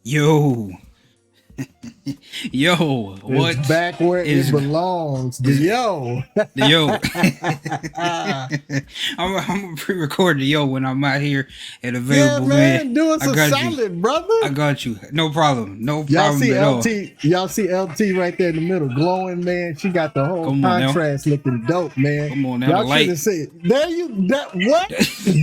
Yo, yo, It's what back where it is belongs. The is yo. the yo? I'm gonna pre-record the yo when I'm out here and Yeah, available, man. man, do us I a got you. solid, brother. I got you. No Y'all problem see at all. LT, y'all see LT right there in the middle glowing, man. She got the whole Come on now, contrast looking dope, man. come on now. The Y'all should light. have seen. There you that what?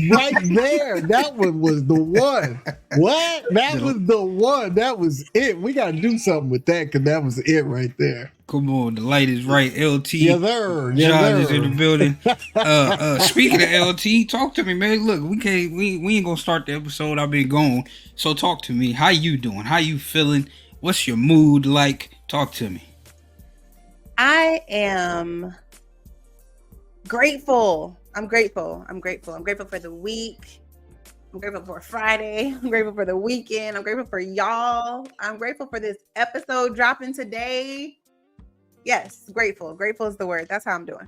Right there. That one was the one. What? That was the, the one. That was it. We gotta do something with that because that was it right there. Come on, the light is right. Yes, LT sir. Yes, John is in the sir. building. Speaking of LT, talk to me, man. Look, we ain't gonna start the episode. I've been gone. So talk to me. How you doing? How you feeling? What's your mood like? Talk to me. I am grateful. I'm grateful. I'm grateful. I'm grateful for the week. I'm grateful for Friday. I'm grateful for the weekend. I'm grateful for y'all. I'm grateful for this episode dropping today. Yes, grateful. Grateful is the word. That's how I'm doing.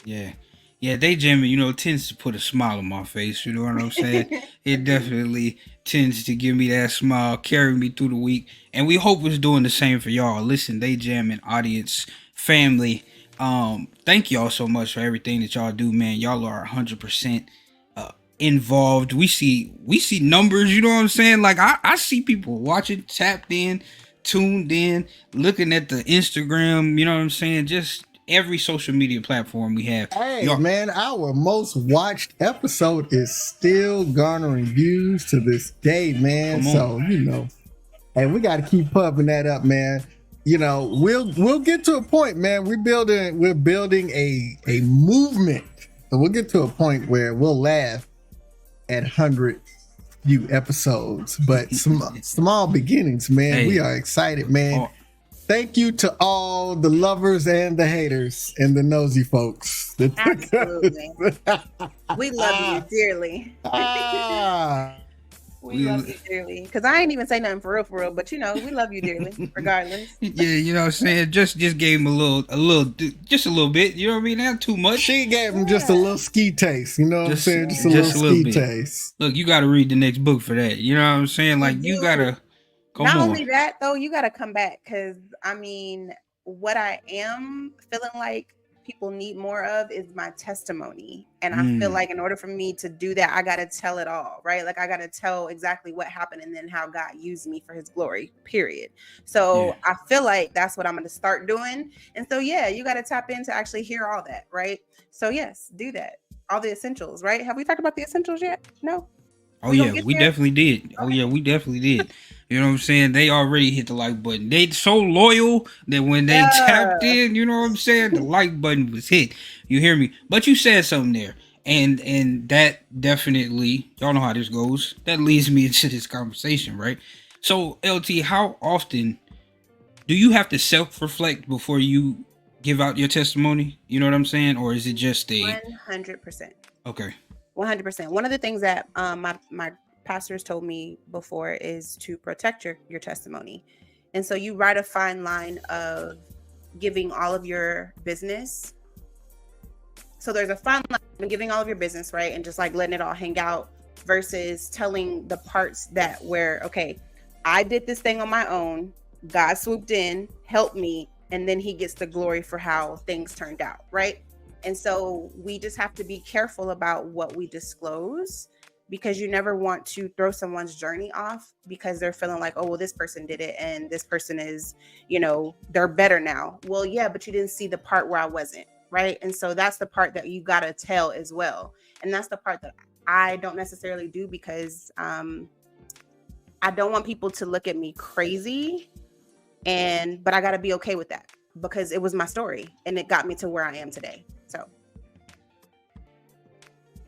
Yeah. Yeah, they jamming, tends to put a smile on my face. You know what I'm saying? It definitely tends to give me that smile, carry me through the week. And we hope it's doing the same for y'all. Listen, they jamming audience, family. Thank y'all so much for everything that y'all do, man. Y'all are 100% involved. We see numbers, you know what I'm saying? Like I see people watching, tapped in, tuned in, looking at the Instagram, you know what I'm saying? Just every social media platform we have. Hey Y'all, man, our most watched episode is still garnering views to this day, man. come on. So hey, we got to keep pumping that up, man. We'll get to a point, man. We're building a movement. So we'll get to a point where we'll laugh at 100 few episodes, but small beginnings, man. Hey. We are excited, man. Thank you to all the lovers and the haters and the nosy folks. Absolutely. We love you dearly. We love you dearly. Because I ain't even say nothing for real, but we love you dearly, regardless. Yeah, you know what I'm saying? Just gave him just a little bit, you know what I mean? Not too much. She gave him just a little ski taste, you know what I'm saying? Just a little ski taste. Look, you gotta read the next book for that. You know what I'm saying? Like you gotta come Not on. only that though, you gotta come back because what I am feeling like people need more of is my testimony. And I feel like in order for me to do that, I gotta tell it all, right? Like I gotta tell exactly what happened and then how God used me for his glory, period. So I feel like that's what I'm gonna start doing. And so you gotta tap in to actually hear all that, right? So yes, do that. All the essentials, right? Have we talked about the essentials yet? No. Oh yeah, we definitely did. Okay. Oh yeah, we definitely did. You know what I'm saying? They already hit the like button. They so loyal that when they tapped in, you know what I'm saying? The like button was hit. You hear me? But you said something there. And that definitely, y'all know how this goes. That leads me into this conversation, right? So LT, how often do you have to self-reflect before you give out your testimony? You know what I'm saying? Or is it just 100%. Okay. 100%. One of the things that my pastors told me before is to protect your testimony. And so you write a fine line of giving all of your business. So there's a fine line of giving all of your business, right? And just like letting it all hang out versus telling the parts that where, okay, I did this thing on my own. God swooped in, helped me, and then he gets the glory for how things turned out, right? And so we just have to be careful about what we disclose because you never want to throw someone's journey off because they're feeling like, oh, well, this person did it and this person is, they're better now. Well, yeah, but you didn't see the part where I wasn't, right? And so that's the part that you got to tell as well. And that's the part that I don't necessarily do because I don't want people to look at me crazy, but I got to be okay with that because it was my story and it got me to where I am today. So.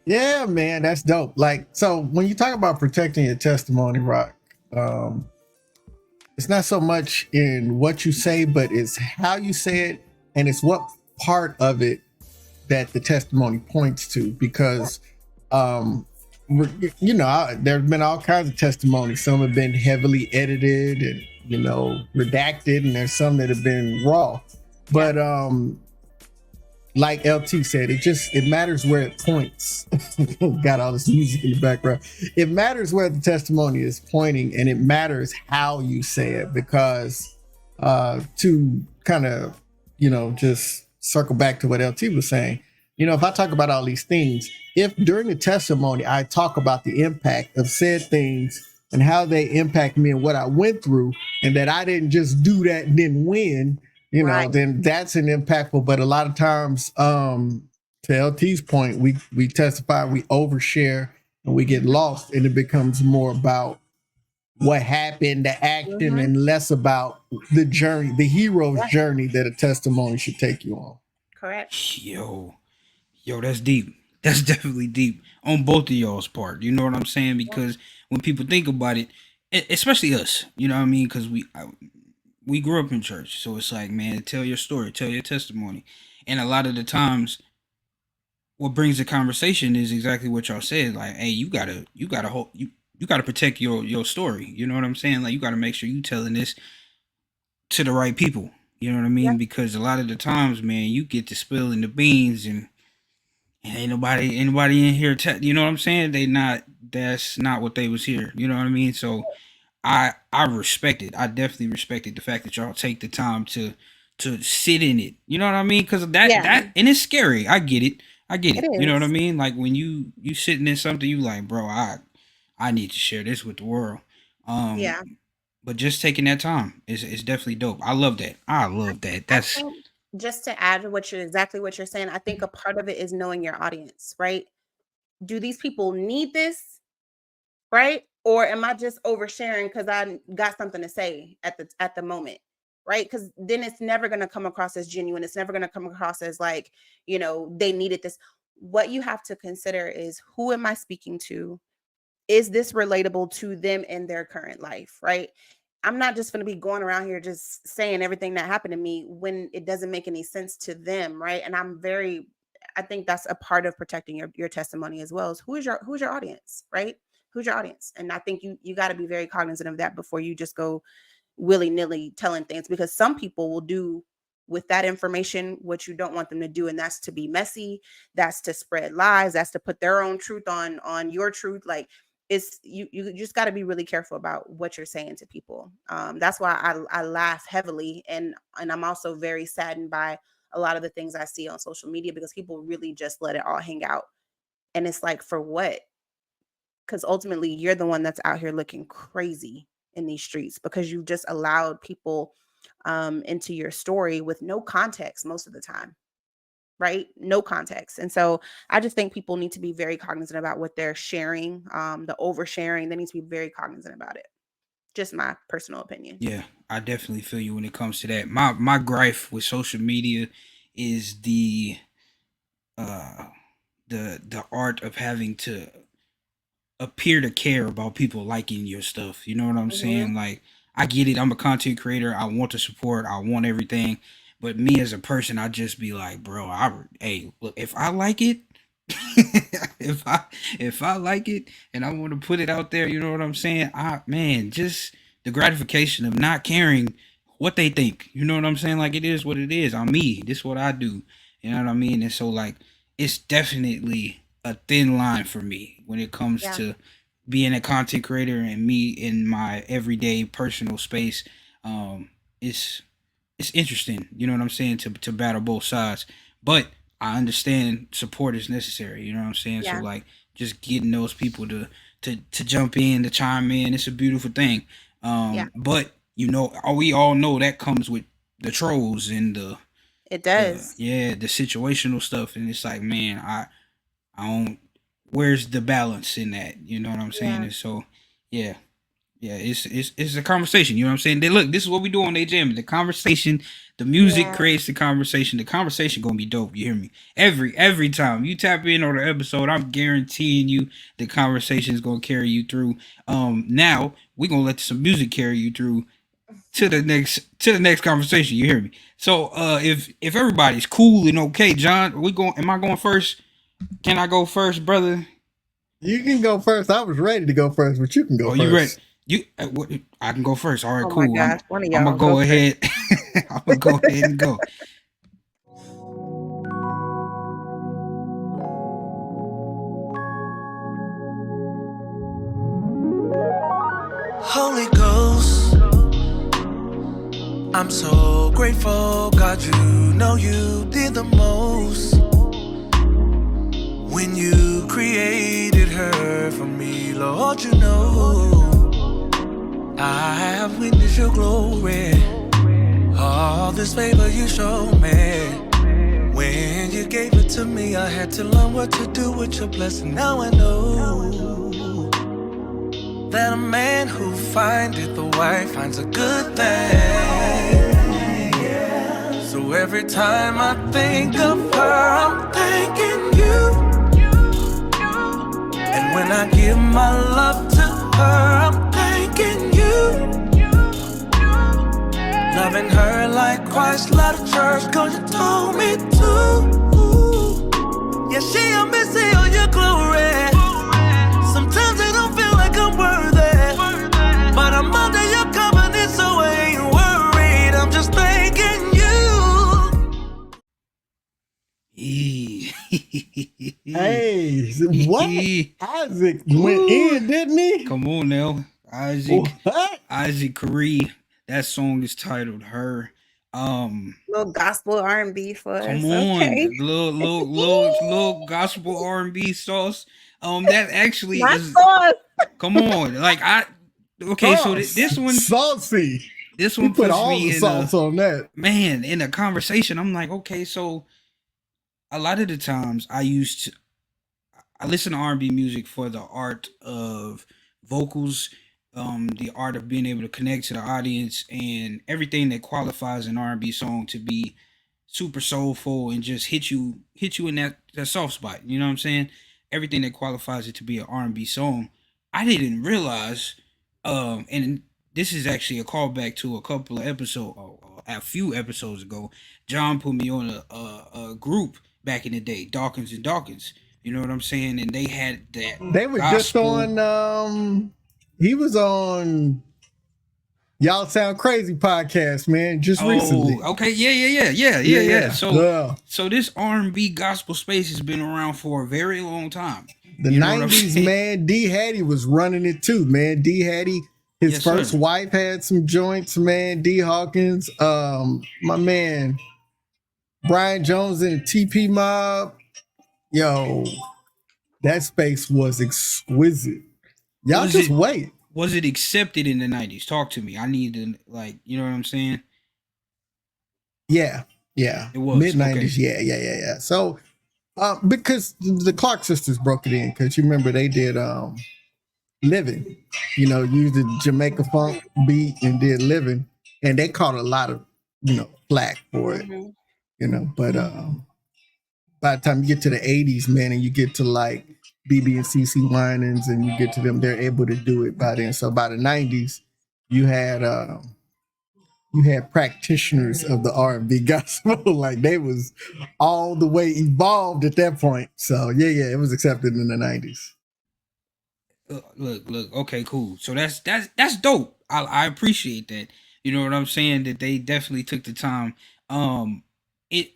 Yeah, man, that's dope. Like, so when you talk about protecting your testimony, Rock, it's not so much in what you say, but it's how you say it. And it's what part of it that the testimony points to, because, there's been all kinds of testimonies. Some have been heavily edited and, redacted, and there's some that have been raw. But, like LT said, it matters where it points. Got all this music in the background. It matters where the testimony is pointing, and it matters how you say it, because to kind of, just circle back to what LT was saying, if I talk about all these things, if during the testimony I talk about the impact of said things and how they impact me and what I went through, and that I didn't just do that and then win, Right. then that's an impactful. But a lot of times, to LT's point, we testify, we overshare, and we get lost, and it becomes more about what happened, the action, and less about the journey, the hero's journey that a testimony should take you on. Correct. Yo, that's deep. That's definitely deep on both of y'all's part. You know what I'm saying? Because when people think about it, especially us, you know what I mean? Because we grew up in church, so it's like, man, tell your story, tell your testimony, and a lot of the times, what brings the conversation is exactly what y'all said. Like, hey, you gotta hold you gotta protect your story. You know what I'm saying? Like, you gotta make sure you telling this to the right people. You know what I mean? Yeah. Because a lot of the times, man, you get to spilling the beans, and ain't anybody in here. You know what I'm saying? That's not what they was here. You know what I mean? So I respect it. I definitely respected the fact that y'all take the time to sit in it. You know what I mean? Because that and it's scary. I get it. It You know what I is. mean? Like when you sitting in something, you like, bro, I need to share this with the world. Yeah. But just taking that time is definitely dope. I love that. I love that. I That's think, just to add to exactly what you're saying, I think a part of it is knowing your audience, right? Do these people need this, right? Or am I just oversharing because I got something to say at the moment, right? Because then it's never going to come across as genuine. It's never going to come across as like, they needed this. What you have to consider is, who am I speaking to? Is this relatable to them in their current life, right? I'm not just going to be going around here just saying everything that happened to me when it doesn't make any sense to them, right? And I think that's a part of protecting your testimony as well, is who's your audience, right? Who's your audience? And I think you got to be very cognizant of that before you just go willy-nilly telling things, because some people will do with that information what you don't want them to do, and that's to be messy, that's to spread lies, that's to put their own truth on your truth. Like, it's you just got to be really careful about what you're saying to people. That's why I laugh heavily, and I'm also very saddened by a lot of the things I see on social media, because people really just let it all hang out, and it's like, for what? Because ultimately you're the one that's out here looking crazy in these streets, because you just allowed people into your story with no context most of the time, right? No context. And so I just think people need to be very cognizant about what they're sharing, the oversharing. They need to be very cognizant about it. Just my personal opinion. Yeah, I definitely feel you when it comes to that. My gripe with social media is uh the art of having to appear to care about people liking your stuff. You know what I'm Hmm. saying? Like, I get it. I'm a content creator. I want the support. I want everything. But me as a person, I just be like, bro, hey, look, if I like it, if I like it and I want to put it out there, you know what I'm saying? Man, just the gratification of not caring what they think. You know what I'm saying? Like, it is what it is. I'm me. This is what I do. You know what I mean? And so, like, it's definitely a thin line for me when it comes Yeah. to being a content creator and me in my everyday personal space. Um, it's it's interesting, you know what I'm saying, to battle both sides. But I understand support is necessary, you know what I'm saying? So Yeah. like, just getting those people to jump in, to chime in, it's a beautiful thing. Yeah. But we all know that comes with the trolls and It the does. yeah, the situational stuff, and it's like, man, I don't. Where's the balance in that? You know what I'm saying? Yeah. And so, yeah, yeah, it's a conversation. You know what I'm saying? Look, this is what we do on they jam. The conversation, the music Yeah. creates the conversation. The conversation gonna be dope. You hear me? Every time you tap in on the episode, I'm guaranteeing you the conversation is gonna carry you through. Now we gonna let some music carry you through to the next conversation. You hear me? So, if everybody's cool and okay, John, we going? Am I going first? Can I go first, brother? You can go first. I was ready to go first, but you can go Oh, you ready? first. I can go first. All right, Oh my cool. gosh. One of I'm gonna y'all go go first. ahead. I'm gonna go ahead and go. Holy Ghost, I'm so grateful, God, you know you did the most when you created her for me, Lord, you know I have witnessed your glory, all this favor you showed me. When you gave it to me, I had to learn what to do with your blessing. Now I know that a man who findeth a wife finds a good thing. So every time I think of her, I'm thanking you. And when I give my love to her, I'm thanking you. Loving her like Christ loved the church, 'cause you told me to. Yeah, she a missy on your glory. Sometimes I don't feel like I'm worthy, but I'm under your covenant, so I ain't worried. I'm just thanking you. Hey, what? Isaac went in, didn't he? Come on now, Isaac. What? Isaac Curry. That song is titled "Her." Little gospel R&B for Come us. on, Okay. little gospel R&B sauce. That actually Not is. sauce. Come on, like Okay, so this one, Saucy. this He one put puts all me the in sauce on that. in a conversation. I'm like, okay, so a lot of the times I listen to R&B music for the art of vocals, the art of being able to connect to the audience, and everything that qualifies an R&B song to be super soulful and just hit you in that soft spot. You know what I'm saying? Everything that qualifies it to be an R&B song. I didn't realize, and this is actually a callback to a couple of episodes, a few episodes ago. John put me on a group back in the day, Dawkins and Dawkins. You know what I'm saying? And they had that They were just gospel. on he was on Y'all Sound Crazy podcast, man, just recently. Oh, okay, yeah. Yeah. So this R&B gospel space has been around for a very long time. The You know what I'm 90s, saying? man, D Hattie was running it too, man. D Hattie, his Yes, first sir. wife had some joints, man. D Hawkins, my man Brian Jones and the TP Mob. Yo, that space was exquisite. Y'all Was just it wait. was it accepted in the 90s? Talk to me. I need to, like, you know what I'm saying? Yeah, It was. mid Okay. 90s. Yeah. So, because the Clark sisters broke it in, because you remember they did Living, used the Jamaica funk beat and did Living, and they caught a lot of flack for it, But by the time you get to the 80s, man, and you get to like BB and CC Winans, and you get to them, they're able to do it by then. So by the 90s, you had practitioners of the R&B gospel, like they was all the way evolved at that point. So yeah, it was accepted in the 90s. Look. Okay, cool. So that's dope. I appreciate that. You know what I'm saying? That they definitely took the time. It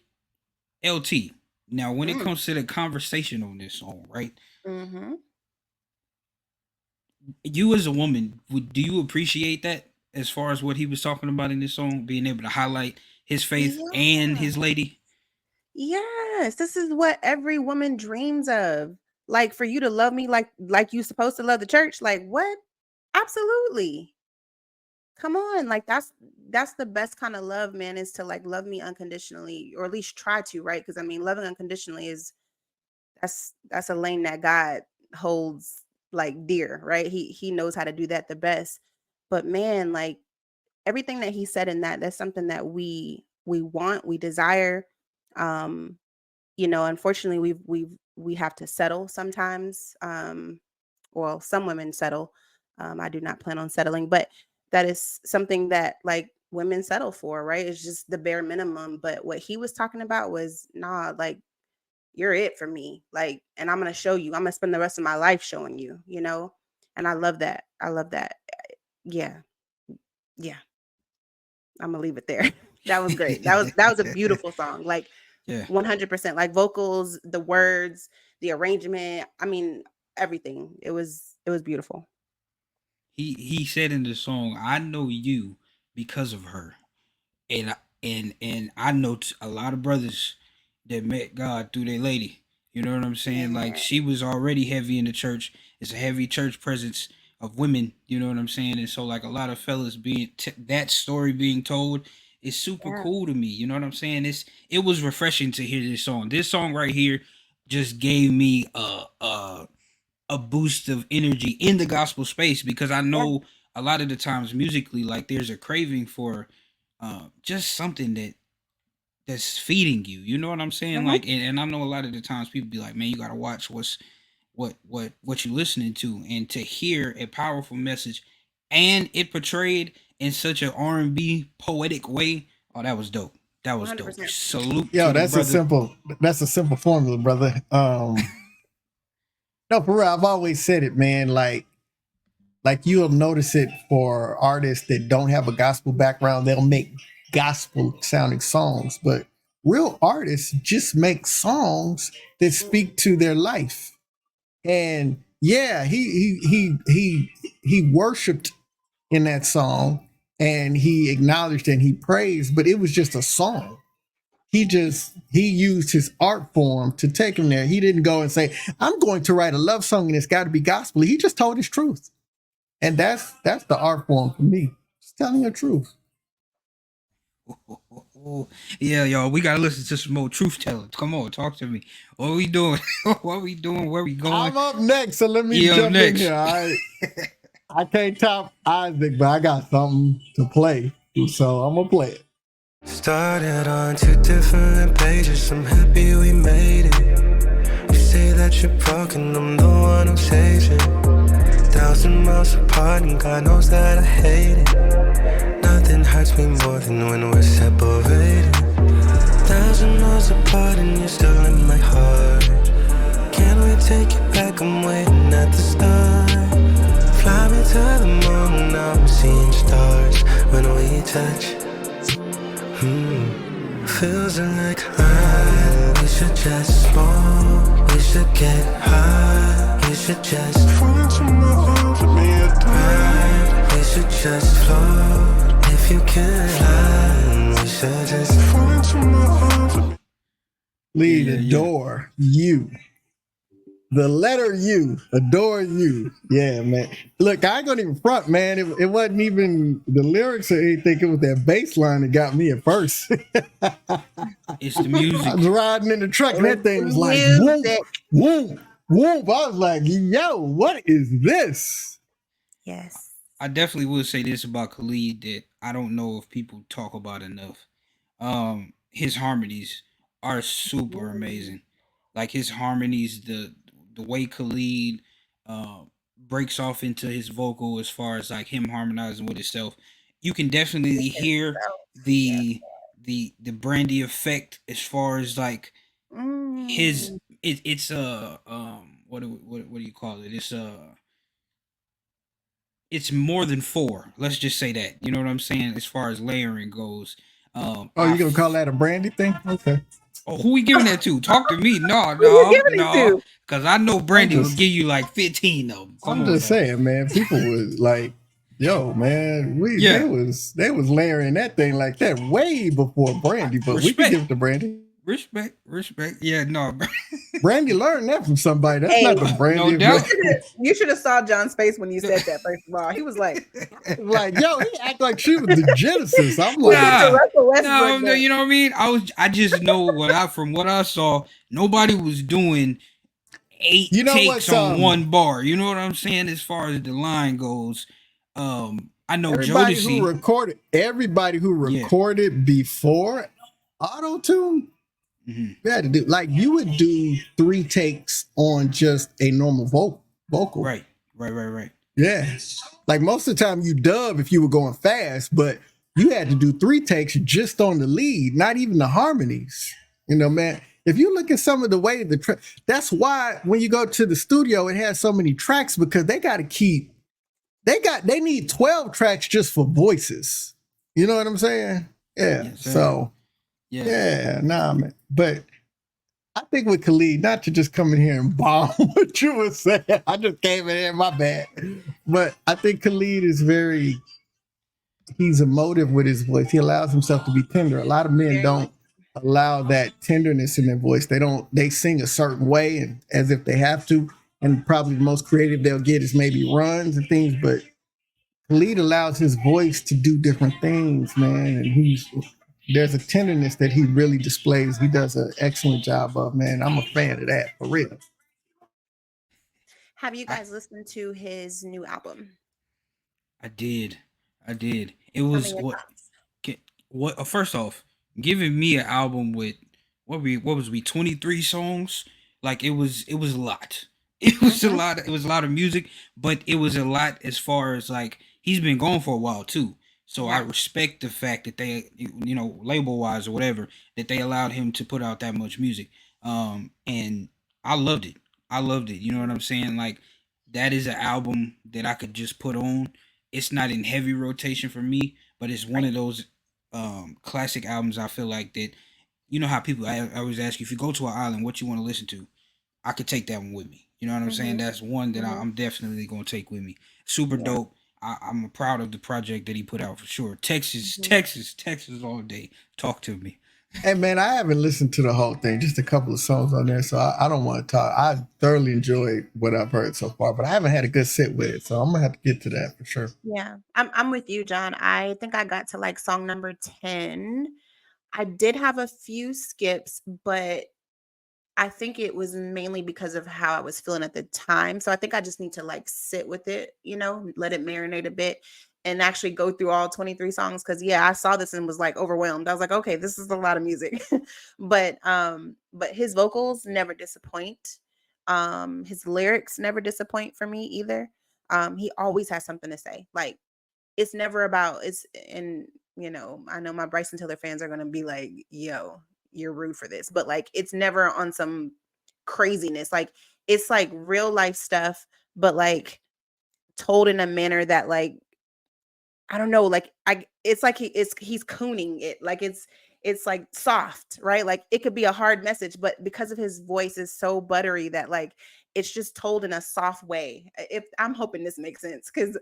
LT. Now, when it Mm. comes to the conversation on this song, right? Mm-hmm. You as a woman, do you appreciate that as far as what he was talking about in this song, being able to highlight his faith and Yeah. his lady? Yes, this is what every woman dreams of. Like for you to love me like you supposed to love the church. Like what? Absolutely. Come on. Like that's the best kind of love, man, is to like love me unconditionally, or at least try to, right? Because I mean, loving unconditionally is that's a lane that God holds like dear, right? He knows how to do that the best. But man, like everything that he said in that's something that we want, we desire. Um Unfortunately, we have to settle sometimes. Well, some women settle. I do not plan on settling, but that is something that like women settle for, right? It's just the bare minimum. But what he was talking about was, nah, like you're it for me. Like, and I'm gonna show you. I'm gonna spend the rest of my life showing you, And I love that. I love that. Yeah. Yeah. I'm gonna leave it there. That was great. That was a beautiful song. Like Yeah. 100%, like vocals, the words, the arrangement. I mean, everything. It was beautiful. he said in the song, "I know you because of her," and I know a lot of brothers that met God through their lady. You know what I'm saying? Like Yeah. she was already heavy in the church. It's a heavy church presence of women. You know what I'm saying? And so like a lot of fellas being that story being told is super Yeah. cool to me. You know what I'm saying? It was refreshing to hear this song. This song right here just gave me a boost of energy in the gospel space because I Yeah. know a lot of the times musically, like there's a craving for just something that's feeding you. You know what I'm saying? Mhm. Like, and I know a lot of the times people be like, man, you gotta watch what you listening to, and to hear a powerful message, and it portrayed in such an R&B poetic way. Oh, that was dope. That was dope. 100%. Salute to Yo, the that's a brother. simple formula, brother. No, for real, I've always said it, man. Like you'll notice it for artists that don't have a gospel background, they'll make gospel sounding songs, but real artists just make songs that speak to their life. And yeah, he worshiped in that song and he acknowledged and he praised, but it was just a song. He used his art form to take him there. He didn't go and say, I'm going to write a love song and it's got to be gospel. He just told his truth. And that's the art form for me. Just telling the truth. Yeah, y'all, we gotta listen to some more truth telling. Come on, talk to me. What we doing? What we doing? Where we going? I'm up next, so let me Yeah, jump in next. here. All right. I can't top Isaac, but I got something to play. So I'm gonna play it. Started on two different pages. I'm happy we made it. You say that you're broken, I'm the one who saves you. 1,000 miles apart, and God knows that I hate it. Nothing hurts me more than when we're separated. 1,000 miles apart, and you're still in my heart. Can we take it back? I'm waiting at the start. Fly me to the moon, now I'm seeing stars when we touch. Feels like we should just smoke, we should get high, we should just fall into my arms with me at night. We should just float, if you can fly, we should just fall into my arms. Lead Yeah, adore you. The letter U, adore you. Yeah, man. Look, I ain't gonna even front, man. It wasn't even the lyrics or anything. It was that bass line that got me at first. it's the I music. was riding in the truck and that thing was like, whoop, Music. whoop, whoop. I was like, yo, what is this? Yes. I definitely would say this about Khalid that I don't know if people talk about enough. His harmonies are super amazing. Like his harmonies, the way Khalid uh, breaks off into his vocal as far as like him harmonizing with himself, you can definitely hear Yeah. the Brandy effect as far as like his Mm. it's what do you call it? It's more than four. Let's just say that. You know what I'm saying? As far as layering goes. Oh, you gonna call that a Brandy thing? Okay. Oh, who we giving that to? Talk to me. No, Who you no, giving it no. to? Cause I know I'm Brandy will just give you like 15 of them. Come I'm on just now. saying, man. People was like, yo, man, Yeah. they was layering that thing like that way before Brandy, but we can Respect. give it to Brandy. Respect. Yeah, no. Brandy learned that from somebody. That's Hey, not the Brandy. No doubt. you should have saw John's face when you said that. First of all, he was like, Like, yo, he act like she was the Genesis. I'm "Look like, at the Nah. Russell No, Westbrook." no, you know what I mean? I just know from what I saw, nobody was doing 8 you know takes what's on one bar. You know what I'm saying? As far as the line goes. I know Jodeci. everybody who Yeah. recorded before auto tune, Mhm. you had to do like you would do 3 takes on just a normal vocal. Right. Yeah. Like most of the time you dub if you were going fast, but you had to do 3 takes just on the lead, not even the harmonies. You know, man. If you look at some of the way that's why when you go to the studio, it has so many tracks because they got to keep they need 12 tracks just for voices. You know what I'm saying? Yeah. Yes, sir. So Yeah. yeah, nah, man. But I think with Khalid, not to just come in here and bomb what you were saying. I just came in here, my bad. But I think Khalid is he's emotive with his voice. He allows himself to be tender. A lot of men Very much. don't allow that tenderness in their voice. They sing a certain way and as if they have to. And probably the most creative they'll get is maybe runs and things, but Khalid allows his voice to do different things, man. And there's a tenderness that he really displays. He does an excellent job of, man. I'm a fan of that, for real. Have you guys listened to his new album? I did. I did. It Tell me was your what? thoughts. What? First off, giving me an album with what was we 23 songs? Like it was a lot. It was a Mm-hmm. lot. It was a lot of music, but it was a lot as far as like he's been gone for a while too. So I Yeah. respect the fact that they, label wise or whatever, that they allowed him to put out that much music. And I loved it. I loved it. You know what I'm saying? Like that is an album that I could just put on. It's not in heavy rotation for me, but it's one Right. of those classic albums. I feel like that. You know how people I always ask you if you go to an island, what you want to listen to. I could take that one with me. You know what I'm saying? Mm-hmm. That's one that Mm-hmm. I'm definitely gonna take with me. Super Yeah. dope. I'm proud of the project that he put out for sure. Texas, Mm-hmm. Texas, Texas all day. Talk to me. And man, I haven't listened to the whole thing, just a couple of songs on there. So I don't want to talk. I thoroughly enjoyed what I've heard so far, but I haven't had a good sit with it. So I'm gonna have to get to that for sure. Yeah. I'm with you, John. I think I got to like song number 10. I did have a few skips, but I think it was mainly because of how I was feeling at the time. So I think I just need to like sit with it, let it marinate a bit and actually go through all 23 songs. Cause yeah, I saw this and was like overwhelmed. I was like, okay, this is a lot of music. But his vocals never disappoint. His lyrics never disappoint for me either. He always has something to say. Like it's never about it's and I know my Bryson Tiller fans are gonna be like, yo, you're rude for this, but like it's never on some craziness. Like it's like real life stuff, but like told in a manner that like I don't know, like it's like he's cooning it. Like it's like soft, right? Like it could be a hard message, but because of his voice is so buttery that like it's just told in a soft way. If I'm hoping this makes sense because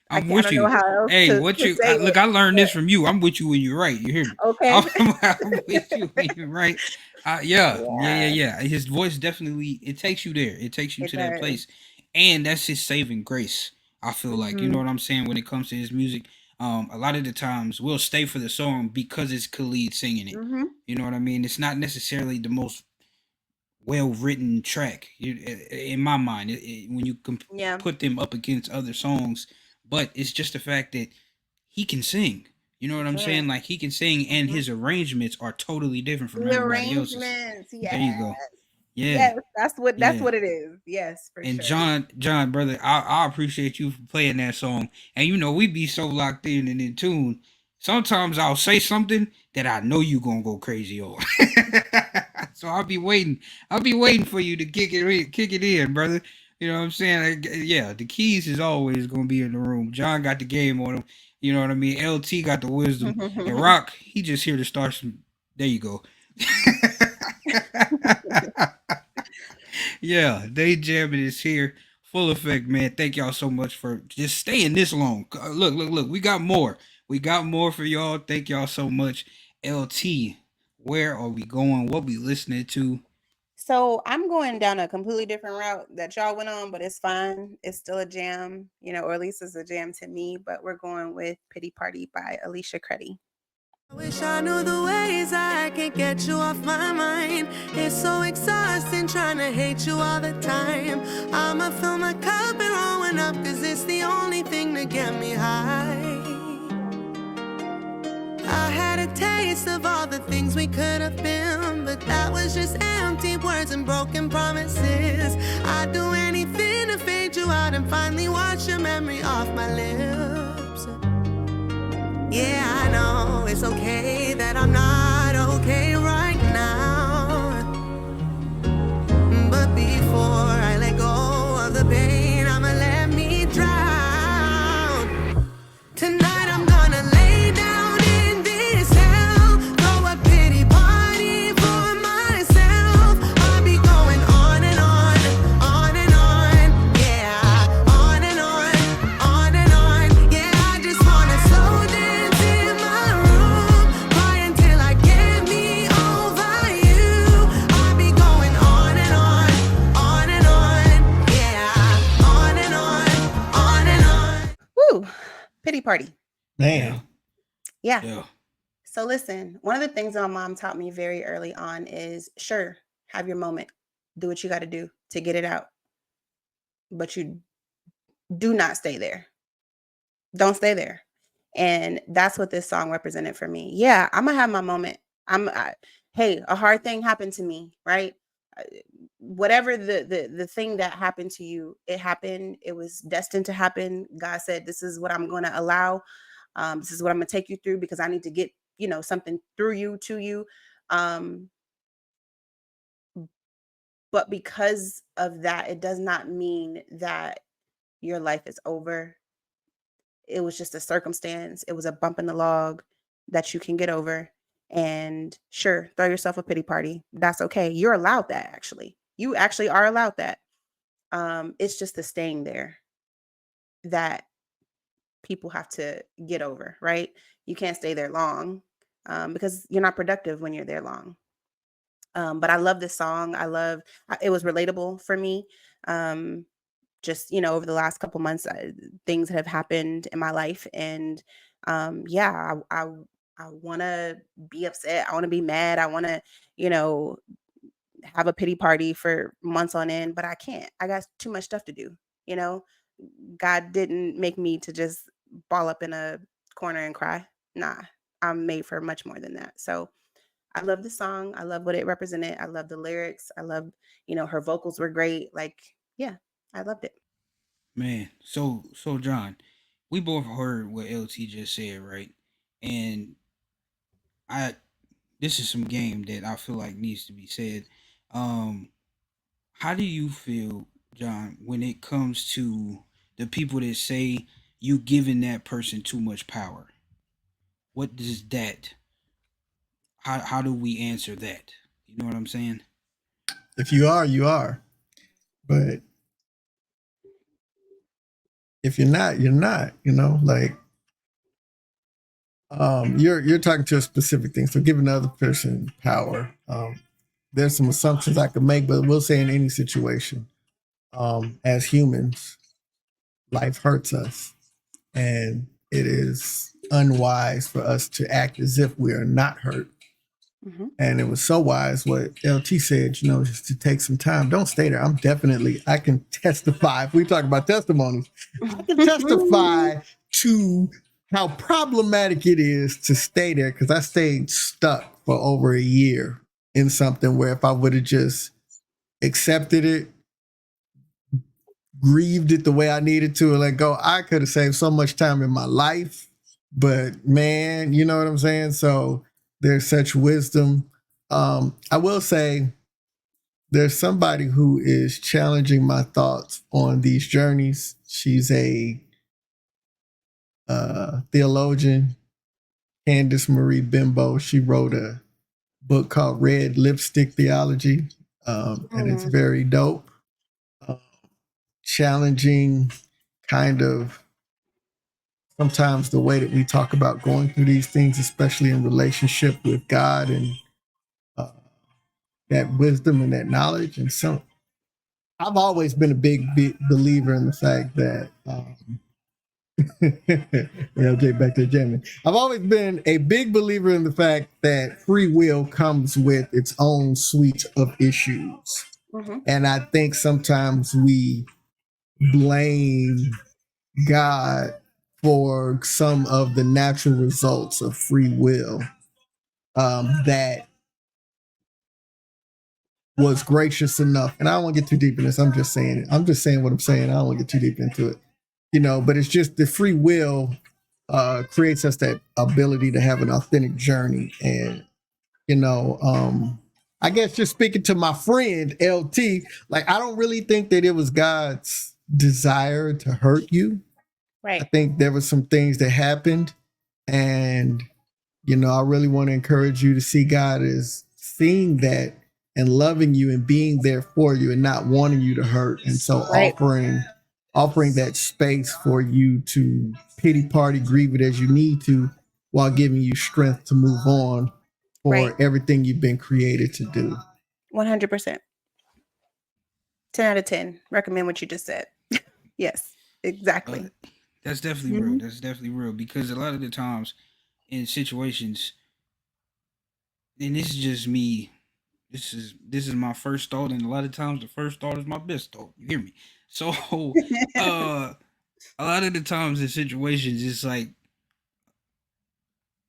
I'm I with don't know you. how else Hey, to say look, it. I learned this from you. I'm with you when you're right. You hear me? Okay. I'm with you when you're right. Yeah, yeah, yeah, Yeah, yeah. His voice definitely it takes you there. It takes you it to that does. place, and that's his saving grace. I feel like you know Mhm. what I'm saying when it comes to his music. A lot of the times we'll stay for the song because it's Khalid singing it. Mhm. You know what I mean? It's not necessarily the most well written track in my mind when you Yeah. put them up against other songs, but it's just the fact that he can sing. You know what I'm Can. saying? Like he can sing, and Mhm. his arrangements are totally different from The everybody else's. arrangements. There you go. Yes. Yeah, Yes. That's yeah. what it is. Yes, for And sure. John, brother, I appreciate you for playing that song. And we be so locked in and in tune. Sometimes I'll say something that I know you gonna go crazy on. So I'll be waiting. I'll be waiting for you to kick it in, brother. You know what I'm saying? Yeah, the keys is always gonna be in the room. John got the game on him. You know what I mean? LT got the wisdom. And Rock, he just here to start some. There you go. Yeah, Day Jamming is here. Full effect, man. Thank y'all so much for just staying this long. Look, look, look. We got more. We got more for y'all. Thank y'all so much. LT, where are we going? What we listening to? So I'm going down a completely different route that y'all went on, but it's fine. It's still a jam, or at least it's a jam to me. But we're going with Pity Party by Alicia Creddy. I wish I knew the ways I can get you off my mind. It's so exhausting trying to hate you all the time. I'ma fill my cup and rolling up, cause it's the only thing to get me high. I had a taste of all the things we could have been, but that was just empty words and broken promises. I'd do anything to fade you out and finally wash your memory off my lips. Yeah, I know it's okay that I'm not okay right now. But before I let go of the pain, I'ma let me drown. Tonight I'm gonna lay down in this hell, throw a pity party for myself. party. Man. Yeah. Yeah. So listen, one of the things that my mom taught me very early on is sure, have your moment. Do what you got to do to get it out. But you do not stay there. Don't stay there. And that's what this song represented for me. Yeah, I'm gonna have my moment. Hey, a hard thing happened to me, right? Uh, Whatever the thing that happened to you, it happened. It was destined to happen. God said, "This is what I'm going to allow. This is what I'm going to take you through because I need to get something through you to you." Um, but because of that, it does not mean that your life is over. It was just a circumstance. It was a bump in the log that you can get over. And sure, throw yourself a pity party. That's okay. You're allowed that actually. You actually are allowed that. It's just the staying there that people have to get over, right? You can't stay there long because you're not productive when you're there long. But I love this song. It was relatable for me. Um, just over the last couple months, things have happened in my life, and yeah, I want to be upset. I want to be mad. I want to you know have a pity party for months on end, but I can't. I got too much stuff to do. You know, God didn't make me to just ball up in a corner and cry. Nah, I'm made for much more than that. So I love the song. I love what it represented. I love the lyrics. I love, her vocals were great. Like, yeah, I loved it. Man, so John, we both heard what LT just said, right? And I this is some game that I feel like needs to be said. Um, how do you feel, John, when it comes to the people that say you giving that person too much power? What does that? How do we answer that? You know what I'm saying? If you are, you are. But if you're not, you're not. Like you're talking to a specific thing. So giving another person power. There's some assumptions I could make, but we'll say in any situation, as humans, life hurts us, and it is unwise for us to act as if we are not hurt. Hmm. And it was so wise what LT said, just to take some time. Don't stay there. I can testify. If we talk about testimonies, I can testify to how problematic it is to stay there because I stayed stuck for over a year in something where if I would have just accepted it, grieved it the way I needed to, and let go, I could have saved so much time in my life. But man, you know what I'm saying? So there's such wisdom. I will say there's somebody who is challenging my thoughts on these journeys. She's a theologian, Candace Marie Bimbo. She wrote a book called Red Lipstick Theology, and it's very dope. Challenging kind of sometimes the way that we talk about going through these things, especially in relationship with God and uh, that wisdom and that knowledge. And so I've always been a big believer in the fact that, LJ back there jamming. I've always been a big believer in the fact that free will comes with its own suite of issues. Hmm. And I think sometimes we blame God for some of the natural results of free will that was gracious enough. And I don't want to get too deep in this. I'm just saying it. I'm just saying what I'm saying. I don't want to get too deep into it. But it's just the free will creates us that ability to have an authentic journey. And, I guess just speaking to my friend LT, like I don't really think that it was God's desire to hurt you. I Right. think there were some things that happened, and I really want to encourage you to see God as seeing that and loving you and being there for you and not wanting you to hurt. And so Right. offering that space for you to pity party, grieve it as you need to, while giving you strength to move on Right. for everything you've been created to do. 100%. 10 out of 10. Recommend what you just said. Yes, Uh, exactly. That's definitely real. Mhm. That's definitely real because a lot of the times in situations, and this is just me. This is my first thought, and a lot of times the first thought is my best thought. You hear me? So, uh, a lot of the times in situations, it's like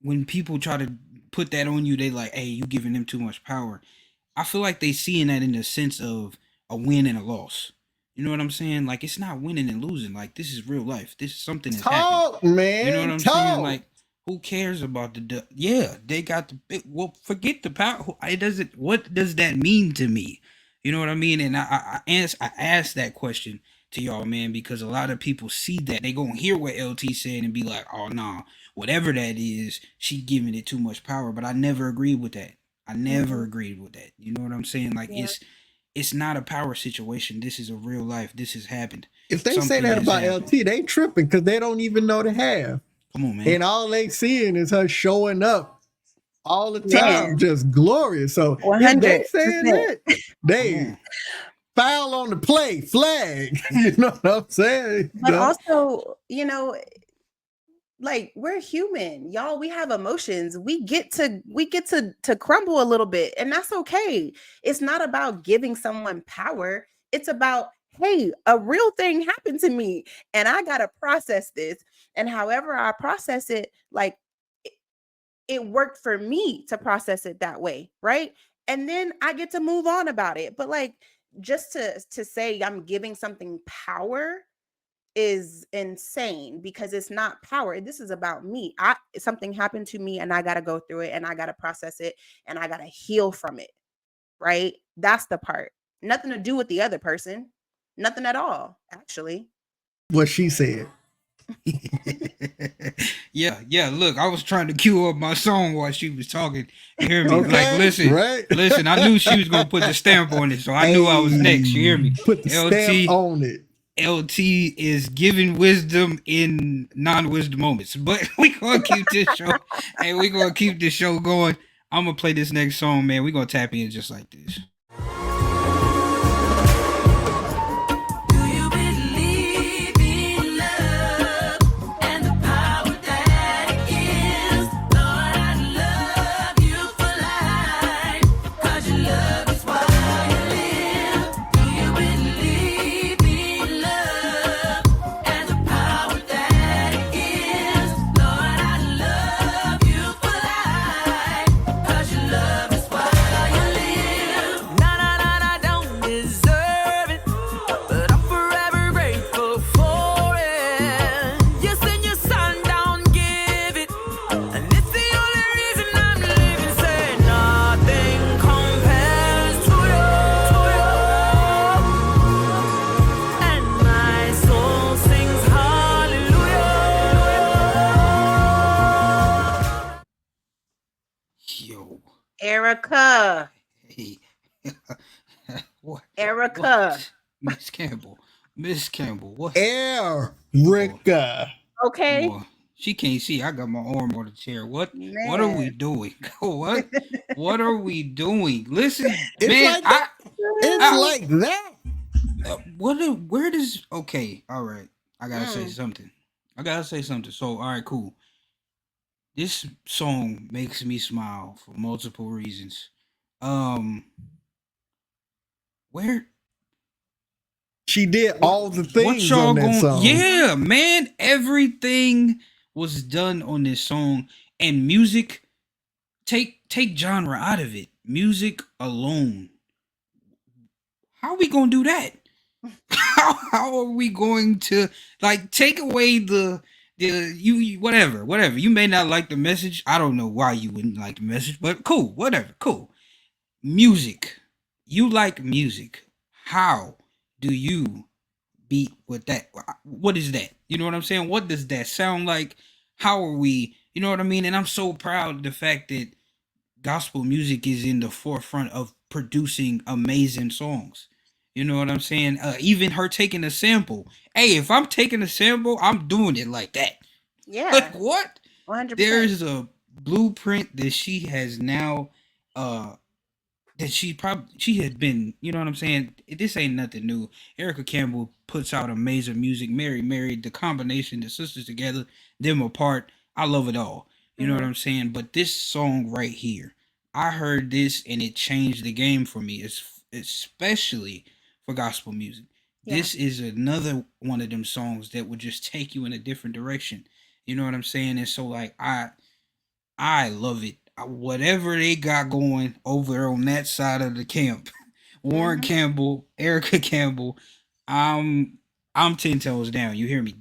when people try to put that on you, they like, hey, you giving them too much power. I feel like they seeing that in the sense of a win and a loss. You know what I'm saying? Like it's not winning and losing. Like this is real life. This is something that's happened. Talk, You know what man. I'm saying? Talk. Like who cares about yeah, they got the big well, forget the power. It doesn't what does that mean to me? You know what I mean? And I asked that question to y'all, man, because a lot of people see that. They gonna hear what LT said and be like, oh nah, whatever that is, she giving it too much power. But I never agreed with that. I never Mhm. agreed with that. You know what I'm saying? Like Yeah. it's not a power situation. This is a real life. This has happened. If they say Something that has about happened. LT, they tripping because they don't even know the half. Come on, man. And all they seeing is her showing up all the time, Man, just glorious. So if they saying 100%. that, Come they on. foul on the play, flag. You know what I'm saying? But also, like we're human, y'all. We have emotions. We get to crumble a little bit, and that's okay. It's not about giving someone power. It's about, hey, a real thing happened to me, and I gotta process this. And however I process it, like it, it worked for me to process it that way, right? And then I get to move on about it. But like just to say I'm giving something power is insane because it's not power. This is about me. I Something happened to me and I got to go through it and I got to process it and I got to heal from it, right? That's the part. Nothing to do with the other person. Nothing at all, actually. what she said. Yeah, yeah. Look, I was trying to cue up my song while she was talking. You hear me? Like, Okay, listen, right? listen. I knew she was gonna put the stamp on it, so I knew I was next. You hear Hey, me? put the stamp LT, on it. LT is giving wisdom in non-wisdom moments. But we gonna keep this show, and we gonna keep this show going. I'm gonna play this next song, man. We gonna tap in just like this. Do you believe in love and the power that it gives? Lord, I love you for life, 'cause your love is why you live. Do you believe in love and the power that it gives? Lord, I love you for life, 'cause your love is why you live. Na na na na, don't deserve it, but I'm forever grateful for it. You send your son down, give it, and it's the only reason I'm living. Say nothing compares to you, and my soul sings hallelujah. Yo, Erica. hey, what, Erica. what, Miss Campbell, Miss Campbell, what? Boy, Erica. Okay. boy, she can't see. I got my arm on the chair. What are we Man. doing? what? What are we doing? Listen, It's man. like that. It's I, like that. where does? Okay, all right. I gotta say Mm. something. I gotta say something. So, all right, cool. This song makes me smile for multiple reasons. Um, where She did all the what things y'all on that going? song. Yeah, man, everything was done on this song, and music. Take genre out of it. Music alone. How are we gonna do that? How are we going to like take away the whatever you may not like the message. I don't know why you wouldn't like the message, but cool, whatever, cool. Music. You like music. How do you beat with that? What is that? You know what I'm saying? What does that sound like? How are we? You know what I mean? And I'm so proud of the fact that gospel music is in the forefront of producing amazing songs. You know what I'm saying? Even her taking a sample. Hey, if I'm taking a sample, I'm doing it like that. Like Yeah. what? 100%. There's a blueprint that she has now uh that she had been, you know what I'm saying? This ain't nothing new. Erica Campbell puts out amazing music. Mary married the combination, the sisters together, them apart. I love it all. You know what Hmm. I'm saying? But this song right here, I heard this and it changed the game for me. It's especially for gospel music. Yeah. This is another one of them songs that would just take you in a different direction. You know what I'm saying? And so like I love it. Whatever they got going over on that side of the camp, Warren Hmm. Campbell, Erica Campbell, I'm I'm 10 toes down. You hear me?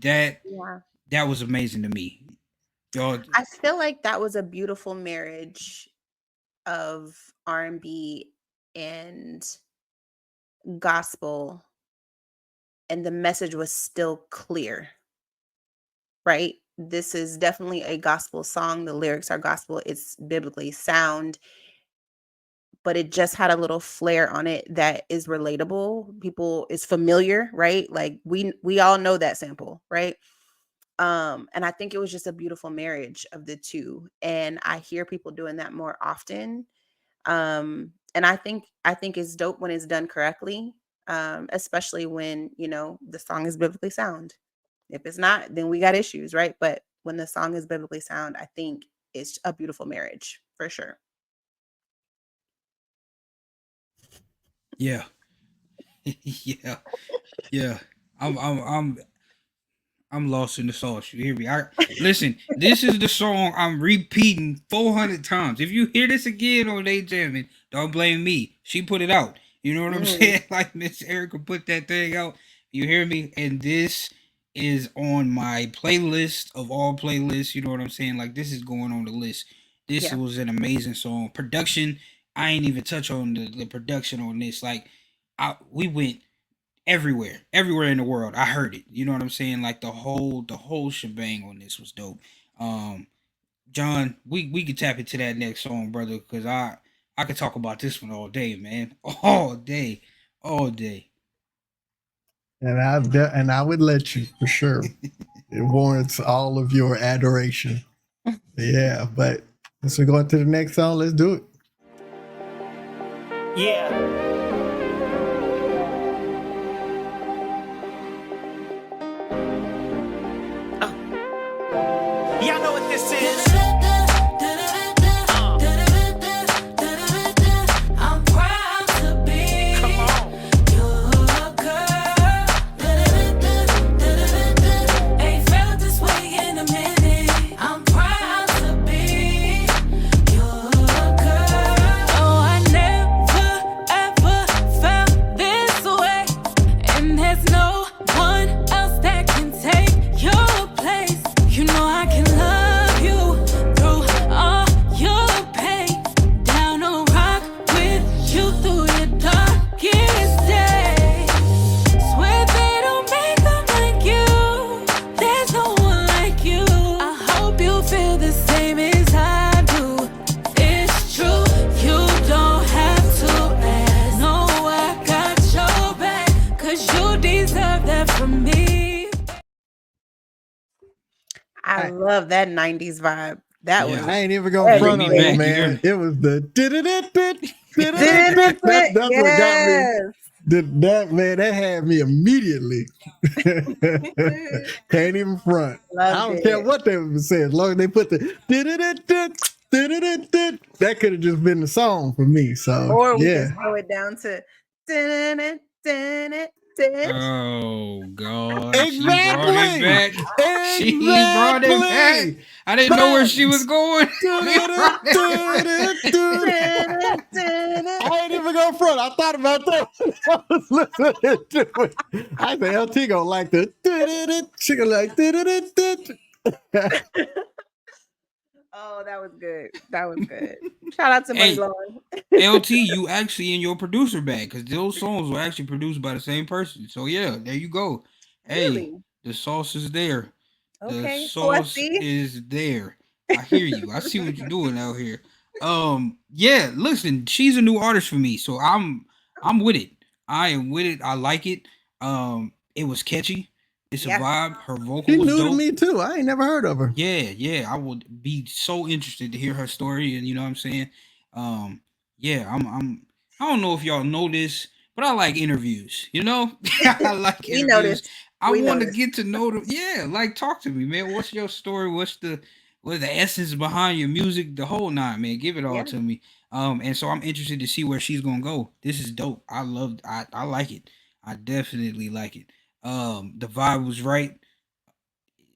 Yeah. That was amazing to me, y'all. I feel like that was a beautiful marriage of R&B and gospel, and the message was still clear, right? This is definitely a gospel song. The lyrics are gospel. It's biblically sound, but it just had a little flair on it that is relatable. People is familiar, right? Like we all know that sample, right? And I think it was just a beautiful marriage of the two. And I hear people doing that more often. And I think it's dope when it's done correctly. Especially when, the song is biblically sound. If it's not, then we got issues, right? But when the song is biblically sound, I think it's a beautiful marriage for sure. Yeah, yeah, yeah. I'm I'm I'm I'm lost in the sauce. You hear me? I listen. This is the song I'm repeating 400 times. If you hear this again on they jamming, don't blame me. She put it out. You know what I'm Mhm. saying? Like Miss Erica put that thing out. You hear me? And this is on my playlist of all playlists. You know what I'm saying? Like this is going on the list. This Yeah. was an amazing song. Production. I ain't even touch on the production on this. Like, we went everywhere in the world. I heard it. You know what I'm saying? Like the whole shebang on this was dope. Um, John, we could tap into that next song, brother, because I could talk about this one all day, man, all day, all day. And I would let you for sure. It warrants all of your adoration. Yeah, but as we go into the next song, let's do it. Yeah. Y'all know what this is. I'm proud to be your girl. Ain't felt this way in a minute. I'm proud to be your girl. Oh, I never ever felt this way. And there's no one else that can take your place. You know I can love you through all your pain. Down a rock with you through your darkest days. Swear they don't make them like you. There's no one like you. I hope you feel the same as I do. It's true, you don't have to ask. No, I got your back, 'cause you deserve that from me. I I, love that 90s vibe. That was Yeah, I ain't even gonna bring front me on you, everything. back. You hear man. me? It was the did it that's what got me. Yes. That man, that had me immediately. Can't even front. I Loved don't care it. what they would say, as long as they put the that could have just been the song for me. So Or we can yeah. slow it down to dun it, dun it, dun. Oh God, she brought it Exactly. back. She brought it back. Exactly. I didn't know where she was Thanks. going. She brought it back. Dun it, dun it. I ain't even going front. I thought about that when I was listening to it. I say LT gonna like the she gonna like Oh, that was good. That was good. Shout out to Money Hey, Long. LT, you actually in your producer bag because those songs were actually produced by the same person. So yeah, there you go. Hey, Really? the sauce is there. The Okay. Oh, I sauce see. is there. I hear you. I see what you're doing out here. Yeah, listen, she's a new artist for me, so I'm with it. I am with it. I like it. It was catchy. It's a Yeah. vibe. Her She vocal was new to dope. me too. I ain't never heard of her. Yeah, yeah, I would be so interested to hear her story, and you know what I'm saying. Um, yeah, I'm. I don't know if y'all know this, but I like interviews. You know, I like We interviews. noticed. I We want to noticed. get to know them. Yeah, like talk to me, man. What's your story? What's the essence behind your music? The whole nine, man. Give it all Yeah. to me. And so I'm interested to see where she's gonna go. This is dope. I like it. I definitely like it. The vibe was right.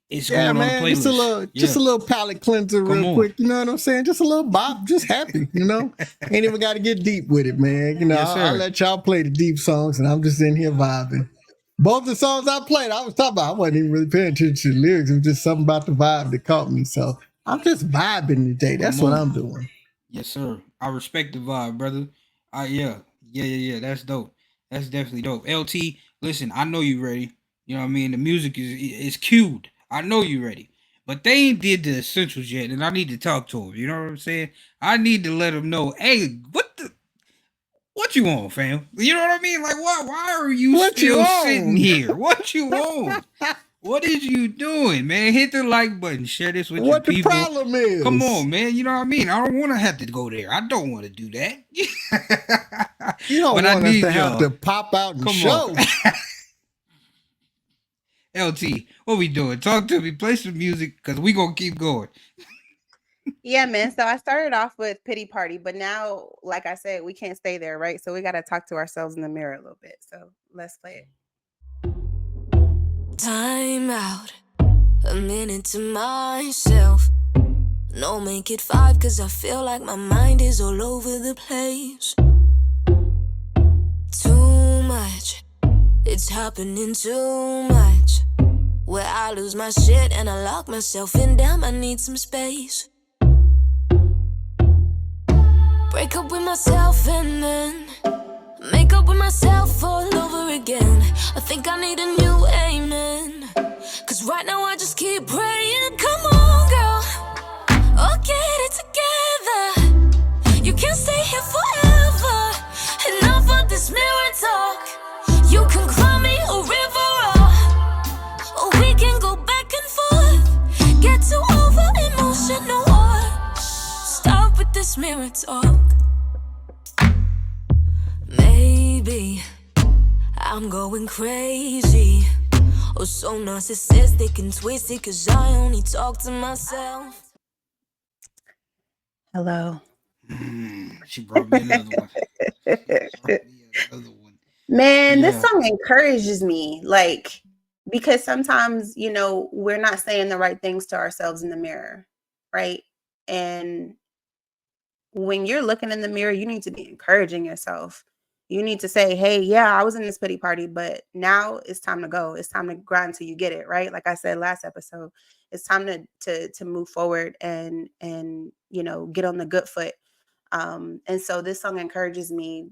It's Yeah, going on the man, just a playlist. little, just Yeah, a little palate cleanser, come real on. quick. You know what I'm saying? Just a little bop, just happy. Ain't even got to get deep with it, man. Yes, I'll sir. let y'all play the deep songs, and I'm just in here vibing. Both the songs I played, I was talking about. I wasn't even really paying attention to the lyrics. It was just something about the vibe that caught me. So I'm just vibing today. Come That's what on. I'm doing. Yes, sir. I respect the vibe, brother. Yeah. Yeah. That's dope. That's definitely dope. LT, listen, I know you ready. You know what I mean? The music is cued. I know you ready. But they ain't did the essentials yet, and I need to talk to them. You know what I'm saying? I need to let them know, hey, what you want, fam? You know what I mean? Like, why are you What you still sitting on? here? What you want? What is you doing, man? Hit the like button. Share this with your What the people. problem Come is? on, man. You know what I mean? I don't want to have to go there. I don't want to do that. You don't But I want us need to have to y'all. pop out and Come on. show. LT, what we doing? Talk to me. Play some music because we going to keep going. Yeah, man. So I started off with pity party, but now, like I said, we can't stay there, right? So we got to talk to ourselves in the mirror a little bit. So let's play Time out, a minute to myself. No, make it 5, cause I feel like my mind is all over the place. Too much, it's happening too much. Where I lose my shit and I lock myself in, damn, I need some space. Break up with myself and then make up with myself all over again. I think I need a new amen. Cause right now I just keep praying. Come on, girl, oh, get it together. You can't stay here forever. Enough of this mirror talk. You can cry me a river, or we can go back and forth. Get too over emotional war. Stop with this mirror talk. Maybe I'm going crazy, or so narcissistic and twisted, cause I only talk to myself. Hello. She brought me another one. She brought me another one. Man, this Yeah. song encourages me. Like, because sometimes, we're not saying the right things to ourselves in the mirror, right? And when you're looking in the mirror, you need to be encouraging yourself. You need to say, hey, yeah, I was in this pity party, but now it's time to go. It's time to grind till you get it, right? Like I said last episode, it's time to move forward and get on the good foot. And so this song encourages me.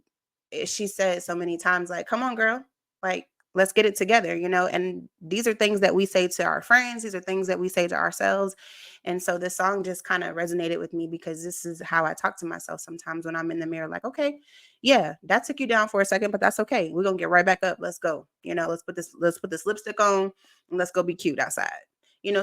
She said so many times, like, come on, girl, like, let's get it together, and these are things that we say to our friends. These are things that we say to ourselves. And so this song just kind of resonated with me because this is how I talk to myself sometimes when I'm in the mirror, like, okay, yeah, that took you down for a second, but that's okay. We're gonna get right back up. Let's go. Let's put this lipstick on and let's go be cute outside.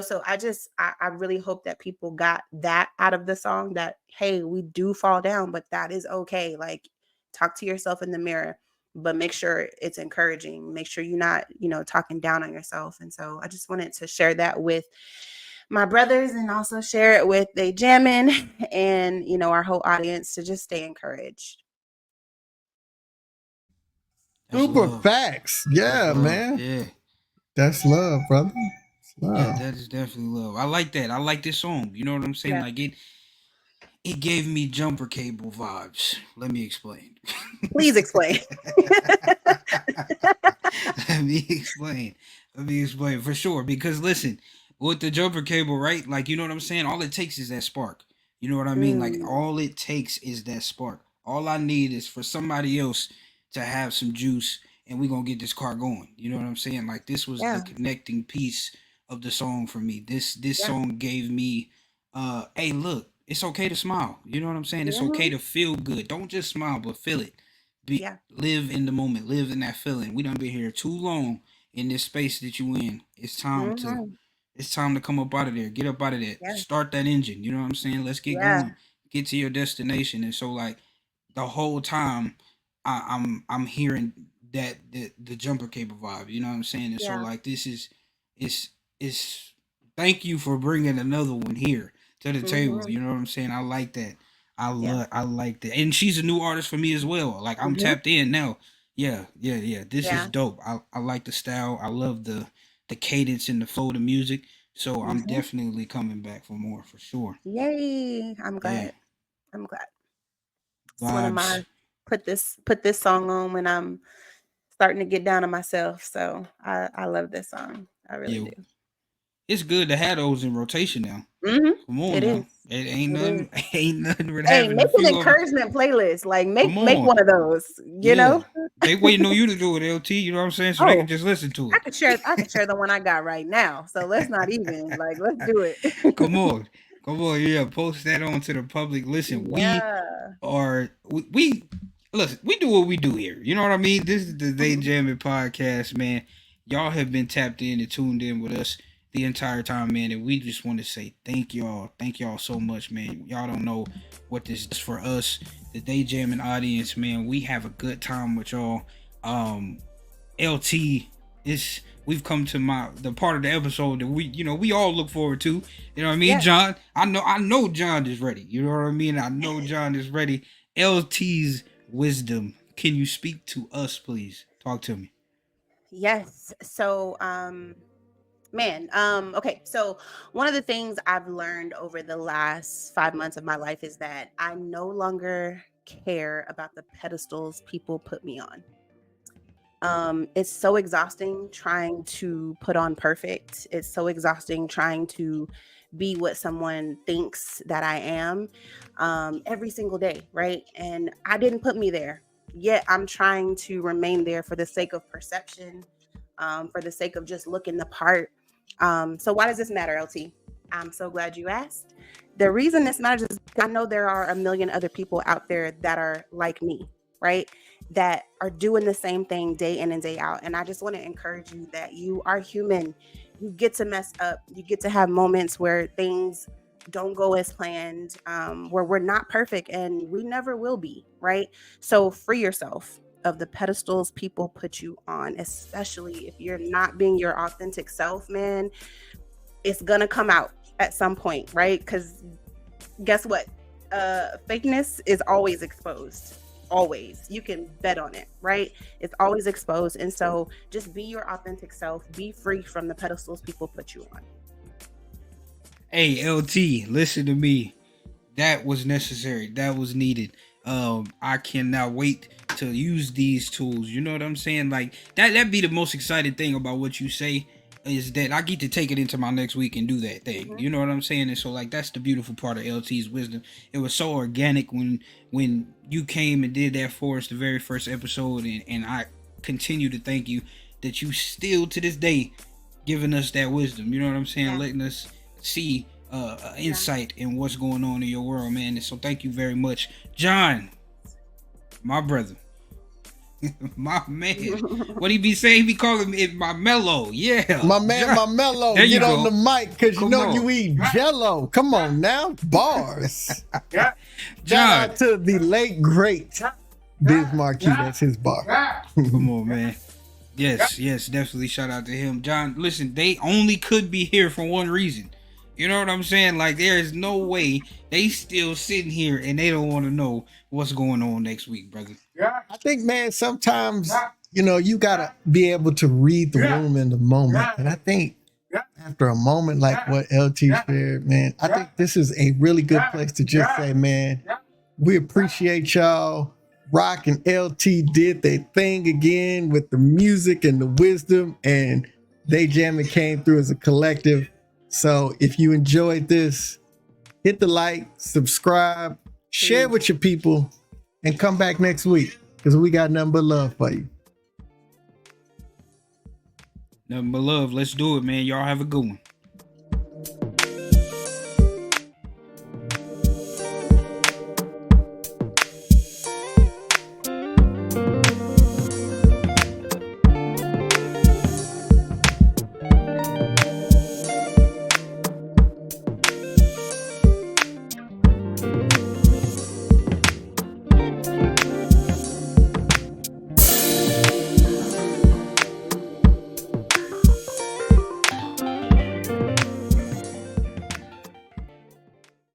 So I really hope that people got that out of the song, that hey, we do fall down, but that is okay. Like, talk to yourself in the mirror, but make sure it's encouraging. Make sure you're not, talking down on yourself. And so I just wanted to share that with my brothers and also share it with they jamming and our whole audience to just stay encouraged. That's Super love. facts. That's Yeah, love. man. Yeah. That's love, brother. It's Yeah, love. that is definitely love. I like that. I like this song. You know what I'm saying? Yeah. Like it gave me jumper cable vibes. Let me explain. Please explain. Let me explain. Let me explain for sure. Because listen, with the jumper cable, right? Like, you know what I'm saying? All it takes is that spark. You know what I mean? Like, Mm, all it takes is that spark. All I need is for somebody else to have some juice and we're going to get this car going. You know what I'm saying? Like, this was the yeah. connecting piece of the song for me. This Yeah. song gave me, hey, look, it's okay to smile. You know what I'm saying? It's okay Mhm. to feel good. Don't just smile, but feel it. Be Yeah. live in the moment, live in that feeling. We done been here too long in this space that you in. Mhm. It's time to come up out of there. Get up out of that. Yeah. Start that engine. You know what I'm saying? Let's get Yeah. going. Get to your destination. And so like the whole time I'm hearing that the jumper cable vibe. You know what I'm saying? And so Yeah. like this is it's thank you for bringing another one here to the table. Hmm. You know what I'm saying? I like that. Yeah. I like that. And she's a new artist for me as well. Like I'm Hmm. tapped in now. Yeah. This is Yeah. dope. I like the style. I love the cadence and the flow of the music. So I'm Hmm. definitely coming back for more for sure. Yay! I'm Yeah. glad. I'm glad. It's one of my Vibes. put this song on when I'm starting to get down on myself. So I love this song. I really Yeah. do. It's good to have those in rotation now. Hmm. Come on It is. now. It ain't It is. nothing ain't nothing with Hey, having make a an few of them. encouragement playlist. Like Come make on. one of those. You Yeah. know. They waiting on you to do it, LT, you know what I'm saying? So they can Oh, just listen to I it. could share. I could share the one I got right now. So let's not even like. Let's do it. Come on. Come on, yeah. Post that on to the public. Listen, Yeah. we listen, we do what we do here. You know what I mean? This is the They Mhm. Jamming podcast, man. Y'all have been tapped in and tuned in with us the entire time, man. And we just want to say thank y'all. Thank y'all so much, man. Y'all don't know what this is for us, the They Jamming audience, man. We have a good time with y'all. Um, LT is we've come to the part of the episode that we all look forward to. You know what I mean, Yes. John? I know John is ready. You know what I mean? I know John is ready. LT's wisdom. Can you speak to us, please? Talk to me. Yes. So, man, okay. So one of the things I've learned over the last 5 months of my life is that I no longer care about the pedestals people put me on. It's so exhausting trying to put on perfect. It's so exhausting trying to be what someone thinks that I am, every single day, right? And I didn't put me there. Yet I'm trying to remain there for the sake of perception, for the sake of just looking the part. So why does this matter, LT? I'm so glad you asked. The reason this matters is I know there are a million other people out there that are like me, right? That are doing the same thing day in and day out. And I just want to encourage you that you are human. You get to mess up. You get to have moments where things don't go as planned, where we're not perfect and we never will be, right? So free yourself of the pedestals people put you on, especially if you're not being your authentic self, man. It's going to come out at some point, right? Because guess what? Fakeness is always exposed. Always. You can bet on it, right? It's always exposed. And so just be your authentic self. Be free from the pedestals people put you on. Hey, LT, listen to me. That was necessary. That was needed. I cannot wait to use these tools. You know what I'm saying? Like that be the most exciting thing about what you say is that I get to take it into my next week and do that thing. Mhm. You know what I'm saying? And so like that's the beautiful part of LT's wisdom. It was so organic when you came and did that for us the very first episode, and I continue to thank you that you still to this day giving us that wisdom. You know what I'm saying? Yeah. Letting us see insight in what's going on in your world, man. And so thank you very much, John, my brother, my man. What he be saying? He be calling me my mellow. Yeah, My man, John. my mellow, There you get on go. the mic because you Come know on. you eat jello. Come on now, bars. Shout John. out to the late great Biz Marquis. That's his bar. Come on, man. Yes, definitely shout out to him. John, listen, they only could be here for one reason. You know what I'm saying? Like, there is no way they still sitting here and they don't want to know what's going on next week, brother. I think, man, sometimes, you got to be able to read the room in the moment. And I think after a moment like what LT shared, man, I think this is a really good place to just say, man, we appreciate y'all. Rock and LT did their thing again with the music and the wisdom, and They Jamming came through as a collective. So if you enjoyed this, hit the like, subscribe, share with your people, and come back next week because we got nothing but love for you. Nothing but love. Let's do it, man. Y'all have a good one.